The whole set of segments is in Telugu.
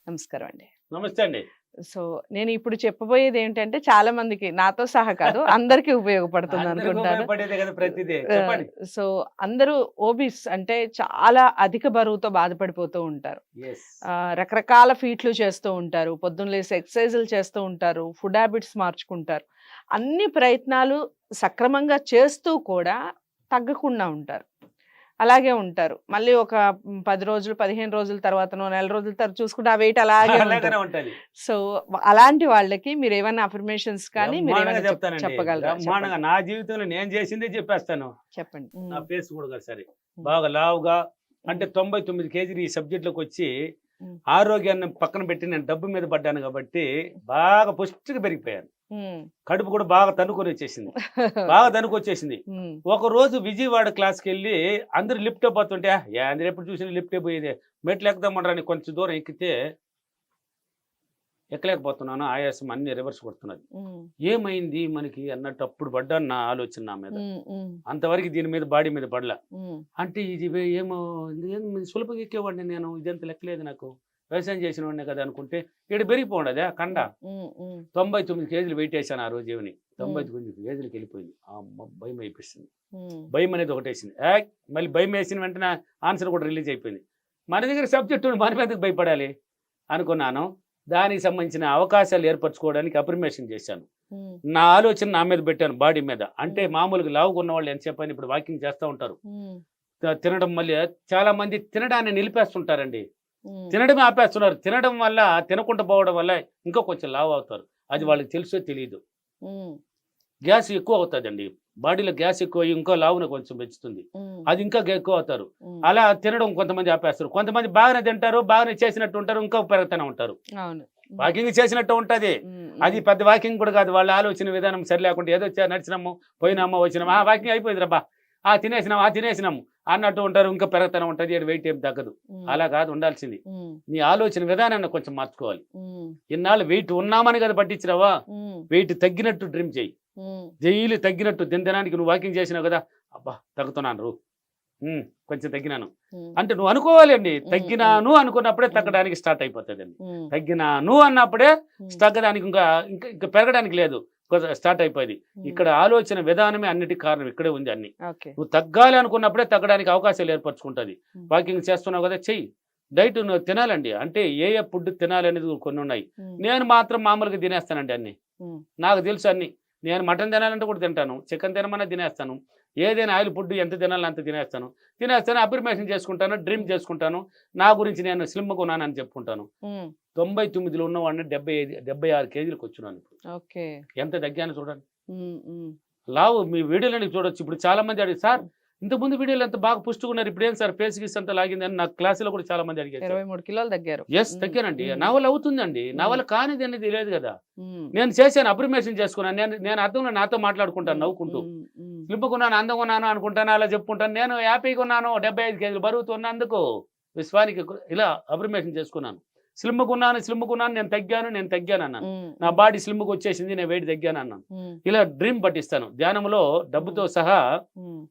నమస్కారం అండి. నమస్తే అండి. సో, నేను ఇప్పుడు చెప్పబోయేది ఏంటంటే చాలా మందికి నాతో సహా కాదు అందరికీ ఉపయోగపడుతుంది అందరికి అనుకుంటాను. ఉపయోగపడేదే కదా ప్రతిదీ. ఆహ్, చెప్పండి. సో, అందరూ ఓబీస్ అంటే చాలా అధిక బరువుతో బాధపడిపోతూ ఉంటారు. యెస్. రకరకాల ఫీట్లు చేస్తూ ఉంటారు. పొద్దున్న లేసి ఎక్సర్‌సైజులు చేస్తూ ఉంటారు. ఫుడ్ హ్యాబిట్స్ మార్చుకుంటారు. అన్ని ప్రయత్నాలు సక్రమంగా చేస్తూ కూడా తగ్గకుండా ఉంటారు. అలాగే ఉంటారు. మళ్ళీ ఒక 10 రోజులు, 15 రోజుల తర్వాతనో, నెల రోజుల తర్వాత చూసుకుంటే ఆ వెయిట్ అలాగే అలాగనే ఉంటది. ఉంటది. సో, అలాంటి వాళ్ళకి మీరేమన్నా అఫర్మేషన్స్ కానీ బ్రహ్మాండంగా మీరేమైనా చెప్తానండి. చెప్పగలరా? బ్రహ్మాండంగా చెప్పండి. నా జీవితంలో నేను చేసిందే చెప్పేస్తాను. చెప్పండి. నా హ్మ్. ఫేస్ కూడా సరే. హ్మ్. బాగా లావుగా అంటే హ్మ్. 99 కేజీలు ఈ సబ్జెక్ట్‌లోకి వచ్చి హ్మ్. ఆరోగ్యాన్ని పక్కన పెట్టి నేను డబ్బు మీద పడ్డాను కాబట్టి బాగా పుష్టిగా పెరిగిపోయాను. హ్మ్. కడుపు కూడా బాగా తన్నుకొని వచ్చేసింది. బాగా తన్నుకొచ్చేసింది. హ్మ్. ఒకరోజు విజయవాడ క్లాస్‌కెళ్ళి అందరూ లిఫ్ట్‌లో పోతుంటే ఏందిరా ఎప్పుడు చూసినా లిఫ్టే పోయేది. మెట్లు ఎక్కుదామంటారని కొంచెం దూరం ఎక్కితే ఎక్కలేకపోతున్నాను. ఆయాసం అన్నీ రివర్స్ కొడుతున్నది. హ్మ్. ఏమైంది మనకి అన్నట్టు అప్పుడు పడ్డాను నా ఆలోచన నా మీద. హ్మ్. హ్మ్. అంతవరకు దీని మీద బాడీ మీద పడలా. హ్మ్. అంటే ఇది ఏమో సులభంగా ఎక్కేవాడిని నేను. ఇదంతా లెక్కలేదు నాకు. వ్యవసాయం చేసినవాడినే కదా అనుకుంటే ఈడ పెరిగిపోండదే కండ. హ్మ్. హ్మ్. 99 కేజీలు వెయిట్ వేసాను ఆ రోజు ఈవెనింగ్. హ్మ్. 99 కేజీలకి వెళ్ళిపోయింది. అమ్మ! భయం అయిపిస్తుంది. హ్మ్. భయం అనేది ఒకటేసింది. మళ్ళీ భయం వేసిన వెంటనే ఆన్సర్ కూడా రిలీజ్ అయిపోయింది. మన దగ్గర సబ్జెక్ట్ ఉంది మనం ఎందుకు భయపడాలి అనుకున్నాను. దానికి సంబంధించిన అవకాశాలు ఏర్పరచుకోవడానికి అఫర్మేషన్ చేశాను. హ్మ్. నా ఆలోచన నా మీద పెట్టాను బాడీ మీద. అంటే హ్మ్. మామూలుగా లావుగా ఉన్నవాళ్ళు ఎంతసేపు అయినా ఇప్పుడు వాకింగ్ చేస్తూ ఉంటారు. హ్మ్. తినడం మళ్ళీ చాలా మంది తినడాన్ని నిలిపేస్తుంటారండి. హ్మ్. తినడమే ఆపేస్తున్నారు. తినడం వల్ల తినకుండా పోవడం వల్ల ఇంకా కొంచెం లావు అవుతారు. అది హ్మ్. వాళ్ళకి తెలుసో తెలీదు. హ్మ్. గ్యాస్ ఎక్కువ అవుతదండి. బాడీలో గ్యాస్ ఎక్కువయ్యి ఇంకో లావున కొంచెం పెంచుతుంది. హ్మ్. అది ఇంకా ఎక్కువ అవుతారు. హ్మ్. అలా తినడం కొంతమంది ఆపేస్తారు. కొంతమంది బాగానే తింటారు, బాగానే చేసినట్టు ఉంటారు, ఇంకా పెరుగుతూనే ఉంటారు. అవును. హ్మ్. వాకింగ్ చేసినట్టు ఉంటది. హ్మ్. అది హ్మ్. పెద్ద వాకింగ్ కూడా కాదు. వాళ్ళ ఆలోచన విధానం సరి లేకుండా ఏదో నడిచినాము, పోయినామా, వచ్చినామా, వాకింగ్ అయిపోయిందిరబ్బా! తినేసినాము అన్నట్టు ఉంటారు. ఇంకా పెరుగుతూనే ఉంటది. ఈడ వెయిట్ ఏం తగ్గదు. హ్మ్. అలా కాదు ఉండాల్సింది. హ్మ్. నీ ఆలోచన విధానాన్ని కొంచెం మార్చుకోవాలి. హ్మ్. ఇన్నాళ్ళు వెయిట్ ఉన్నామని కదా పట్టించినావా? హ్మ్. వెయిట్ తగ్గినట్టు డ్రీమ్ చెయ్యి. హ్మ్. డైలీ తగ్గినట్టు దినదినానికి నువ్వు వాకింగ్ చేసినావు కదా! అబ్బా! తగ్గుతున్నాను రో. కొంచెం తగ్గినాను. హ్మ్. అంటే నువ్వు అనుకోవాలి అండి. హ్మ్. హ్మ్. తగ్గినాను అనుకున్నప్పుడే హ్మ్. తగ్గడానికి స్టార్ట్ అయిపోతదండి. హ్మ్. తగ్గినాను అన్నప్పుడే హ్మ్. తగ్గడానికి ఇంకా పెరగడానికి లేదు. స్టార్ట్ అయిపోయింది. హ్మ్. ఇక్కడ ఆలోచన విధానమే అన్నిటికి కారణం. ఇక్కడే ఉంది అన్ని. ఓకే. నువ్వు తగ్గాలి అనుకున్నప్పుడే తగ్గడానికి అవకాశాలు ఏర్పరచుకుంటది. హ్మ్. వాకింగ్ చేస్తున్నావు కదా చెయ్యి. డైట్ నువ్వు తినాలండి. అంటే ఏ ఫుడ్ తినాలనేది కొన్ని ఉన్నాయి. హ్మ్. నేను మాత్రం మామూలుగా తినేస్తానండి అన్ని. హ్మ్. నాకు తెలుసు అన్ని. నేను మటన్ తినాలంటే కూడా తింటాను. చికెన్ తినమన్నా తినేస్తాను. ఏదైనా ఆయిల్ ఫుడ్ ఎంత తినాలో అంత తినేస్తాను. అఫర్మేషన్ చేసుకుంటాను. డ్రీమ్ హ్మ్. చేసుకుంటాను. నా గురించి నేను స్లిమ్‌గా ఉన్నానని చెప్పుకుంటాను. హ్మ్. 99లో ఉన్నవాడిని 76 కేజీలకి వచ్చినాను ఇప్పుడు. ఓకే. ఎంత తగ్గానో చూడండి. హ్మ్. హ్మ్. లావు మీ వీడియోలోని చూడొచ్చు. ఇప్పుడు చాలా మంది అడిగారు, "సార్ హ్మ్. ఇంతకుముందు వీడియోలో ఎంత బాగా పుష్టిగున్నారు. ఇప్పుడేం సార్ ఫేస్ గీస్ అంతా లాగిందని" నా క్లాస్‌లో కూడా చాలా మంది అడిగారు సార్. 23 కిలోలు తగ్గారు. యెస్ హ్మ్. తగ్గానండి. హ్మ్. నా వల్ల అవుతుందండి. నా హ్మ్. వల్ల కానిది అనేది లేదు కదా! హ్మ్. నేను చేశాను. అఫర్మేషన్ చేసుకున్నాను. నేను నేను అద్దంలో నాతో మాట్లాడుకుంటాను హ్మ్. నవ్వుకుంటూ. హ్మ్. హ్మ్. స్లిమ్‌గా ఉన్నాను, అందంగా ఉన్నాను అనుకుంటాను. అలా చెప్పుకుంటాను. నేను హ్యాపీగా ఉన్నాను. 75 కేజీలు బరువుతో ఉన్నందుకు విశ్వానికి ఇలా అఫర్మేషన్ చేసుకున్నాను. స్లిమ్‌గా ఉన్నాను. నేను తగ్గానన్నాను. హ్మ్. నా హ్మ్. బాడీ స్లిమ్‌గా వచ్చేసింది. నేను వెయిట్ తగ్గానన్నాను. హ్మ్. ఇలా డ్రీమ్ పట్టిస్తాను. ధ్యానంలో హ్మ్. డబ్బుతో సహా హ్మ్.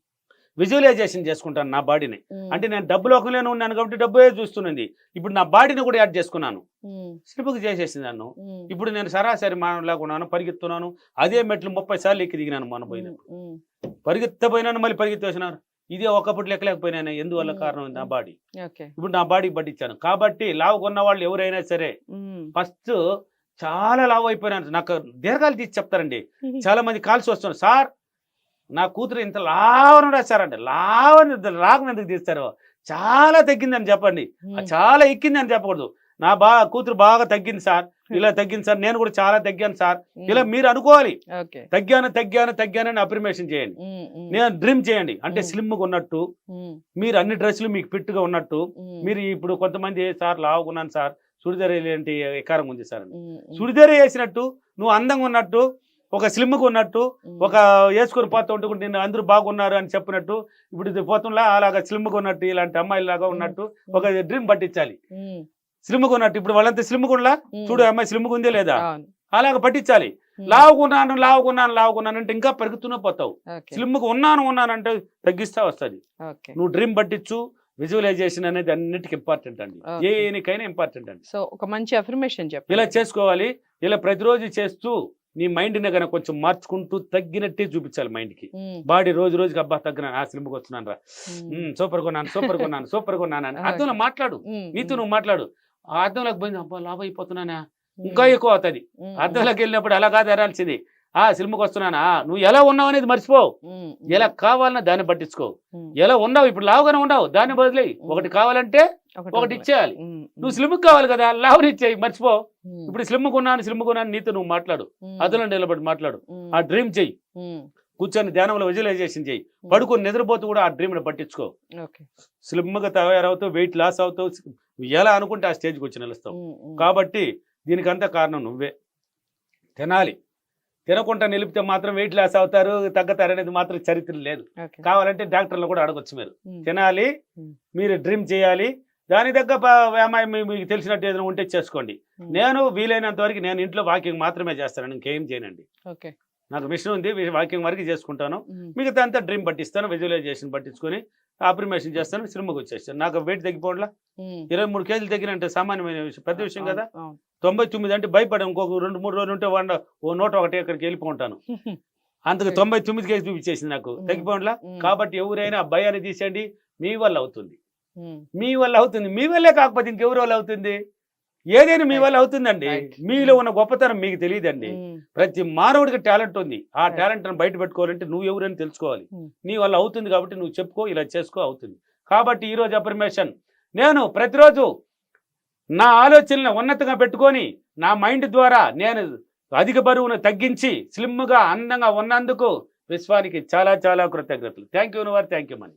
విజువలైజేషన్ చేసుకుంటాను నా బాడీని. హ్మ్. అంటే నేను డబ్బు లోకంలోనే ఉన్నాను కాబట్టి డబ్బే చూస్తున్నది. ఇప్పుడు నా బాడీని కూడా యాడ్ చేసుకున్నాను. హ్మ్. స్లిమ్‌గా చేసేసింది నన్ను. హ్మ్. ఇప్పుడు నేను సరాసరి మానవుడిలాగా ఉన్నాను. పరిగెత్తున్నాను. అదే మెట్లు 30 సార్లు ఎక్కి దిగినాను మొన్న హ్మ్. పోయినప్పుడు. హ్మ్. పరిగెత్తపోయినాను మళ్ళీ పరిగెత్తేసినాను. ఇదే ఒకప్పుడు లెక్కలేకపోయినాను. ఎందువల్ల హ్మ్. కారణం నా హ్మ్. బాడీ. ఓకే. ఇప్పుడు నా బాడీకి పట్టించాను. కాబట్టి లావుగున్న వాళ్ళు ఎవరైనా సరే హ్మ్. ఫస్ట్ చాలా లావు అయిపోయినాను. నాకు దీర్ఘాలు తీసి చెప్తారండి. చాలా మంది కాల్స్ వస్తున్నారు. సార్ నా కూతురు ఇంత లావన రాశారంట. లావున ఎందుకు తీస్తారు? చాలా తగ్గిందని చెప్పండి. హ్మ్. చాలా ఎక్కిందని చెప్పకూడదు. నా కూతురు బాగా తగ్గింది సార్. ఇలా తగ్గింది సార్. నేను కూడా చాలా తగ్గాను సార్. ఇలా హ్మ్. మీరు అనుకోవాలి. ఓకే. తగ్గానని అఫర్మేషన్ చేయండి. హ్మ్. హ్మ్. నేను డ్రీమ్ చేయండి. అంటే హ్మ్. స్లిమ్‌గా ఉన్నట్టు, హ్మ్. మీరు అన్ని డ్రెస్సులు మీకు ఫిట్‌గా ఉన్నట్టు, హ్మ్. మీరు ఇప్పుడు కొంతమంది సార్ లావుగున్నాను సార్, సుడిదార్ ఎలాంటి ఎకారంగా ఉంది సార్ అని. హ్మ్. హ్మ్. సుడిదార్ ఏసినట్టు, నువ్వు అందంగా ఉన్నట్టు, ఒక స్లిమ్‌గా ఉన్నట్టు, ఒక హ్మ్. ఏసుకొని పోతూ ఉంటే కూడా నిన్ను అందరూ బాగున్నారు అని చెప్పినట్టు, ఇప్పుడు ఇది పోతుంలా అలాగా స్లిమ్‌గా ఉన్నట్టు, ఇలాంటి అమ్మాయిలాగా హ్మ్. ఉన్నట్టు ఒక హ్మ్. డ్రీమ్ పట్టించాలి. హ్మ్. స్లిమ్‌గా ఉన్నట్టు. ఇప్పుడు వాళ్ళంతా స్లిమ్‌గా ఉండలా? హ్మ్. చూడు ఆ అమ్మాయి స్లిమ్‌గా ఉందే లేదా? అవును. అలాగ పట్టించాలి. హ్మ్. లావుగున్నాను అంటే ఇంకా పెరుగుతూనే పోతావు. ఓకే. స్లిమ్‌గా ఉన్నానంటే తగ్గిస్తా వస్తది. ఓకే. నువ్వు డ్రీమ్ పట్టించు. విజువలైజేషన్ అనేది అన్నిటికీ ఇంపార్టెంట్ అండి. Okay. దేనికైనా ఇంపార్టెంట్ అండి. సో ఒక మంచి అఫర్మేషన్ ఇలా చెప్పాలి. చేసుకోవాలి. ఇలా ప్రతిరోజు చేస్తూ నీ మైండ్ని కనుక కొంచెం మార్చుకుంటూ తగ్గినట్టే చూపించాలి మైండ్కి. బాడీ రోజు రోజుకి అబ్బా తగ్గినాను, స్లిమ్కి వస్తున్నాను రా, సూపర్ కొన్నాను సూపర్ కొన్నాను సూపర్ కొన్నాను అని అర్థంలో మాట్లాడు. నీతో నువ్వు మాట్లాడు. ఆ అర్థంలోకి పోయింది, అబ్బా లాభం అయిపోతున్నానా, ఇంకా ఎక్కువ అవుతుంది. అర్థంలోకి వెళ్ళినప్పుడు అలా కాదు ఎరాల్సింది. సినిమాకి వస్తున్నానా, నువ్వు ఎలా ఉన్నావు అనేది మర్చిపో. ఎలా కావాలన్నా దాన్ని పట్టించుకో. ఎలా ఉన్నావు ఇప్పుడు, లావుగానే ఉన్నావు, దాన్ని బదిలే. ఒకటి కావాలంటే ఒకటి ఇచ్చేయాలి. నువ్వు స్లిమ్కి కావాలి కదా, లావుని ఇచ్చేయి, మర్చిపో. ఇప్పుడు స్లిమ్ కొన్నాను నీతో నువ్వు మాట్లాడు. అదులో నిలబడి మాట్లాడు. ఆ డ్రీమ్ చెయ్యి. కూర్చొని ధ్యానంలో విజువలైజేషన్ చెయ్యి. పడుకొని నిద్రపోతూ కూడా ఆ డ్రీమ్ని పట్టించుకో. స్లిమ్గా తయారవుతావు, వెయిట్ లాస్ అవుతావు. ఎలా అనుకుంటే ఆ స్టేజ్కి వచ్చి నిలుస్తావు. కాబట్టి దీనికంతా కారణం నువ్వే. తినాలి. తినకుండా నిలిపితే మాత్రం వెయిట్ లాస్ అవుతారు, తగ్గుతారు అనేది మాత్రం చరిత్ర లేదు. కావాలంటే డాక్టర్లు కూడా అడగొచ్చు. మీరు తినాలి, మీరు డ్రీమ్ చేయాలి, దాని దగ్గర వ్యాయామం మీకు తెలిసినట్టు ఏదైనా ఉంటే చేసుకోండి. నేను వీలైనంత వరకు నేను ఇంట్లో వాకింగ్ మాత్రమే చేస్తాను, ఇంకేం చేయనండి. నాకు మిషన్ ఉంది, వాకింగ్ వరకు చేసుకుంటాను. మిగతా అంతా డ్రీమ్ పట్టిస్తాను, విజువలైజేషన్ పట్టించుకొని అప్రిమేషన్ చేస్తాను, సినిమాకి వచ్చేస్తాను. నాకు వెయిట్ తగ్గిపోవట్లా. 23 కేజీలు తగ్గినంటే సామాన్యమైన విషయం, పెద్ద విషయం కదా. 99 అంటే భయపడే, ఇంకొక 2-3 రోజులు ఉంటే 101 ఇక్కడికి వెళ్ళిపోంటాను. అందుకు 99 కేజీ చూపించేసింది నాకు, తగ్గిపోవట్లా. కాబట్టి ఎవరైనా ఆ భయాన్ని తీసేయండి. మీ వల్ల అవుతుంది, మీ వల్ల అవుతుంది. మీ వల్లే కాకపోతే ఇంకెవరి వల్ల అవుతుంది? ఏదైనా మీ వల్ల అవుతుందండి. మీలో ఉన్న గొప్పతనం మీకు తెలియదండి. ప్రతి మానవుడికి టాలెంట్ ఉంది. ఆ టాలెంట్ బయట పెట్టుకోవాలంటే నువ్వు ఎవరైనా తెలుసుకోవాలి. నీ వల్ల అవుతుంది కాబట్టి నువ్వు చెప్పుకో, ఇలా చేసుకో, అవుతుంది. కాబట్టి ఈరోజు అఫర్మేషన్, నేను ప్రతిరోజు నా ఆలోచనలను ఉన్నతంగా పెట్టుకొని నా మైండ్ ద్వారా నేను అధిక బరువును తగ్గించి స్లిమ్గా అందంగా ఉన్నందుకు విశ్వానికి చాలా చాలా కృతజ్ఞతలు. Thank you. Thank you money.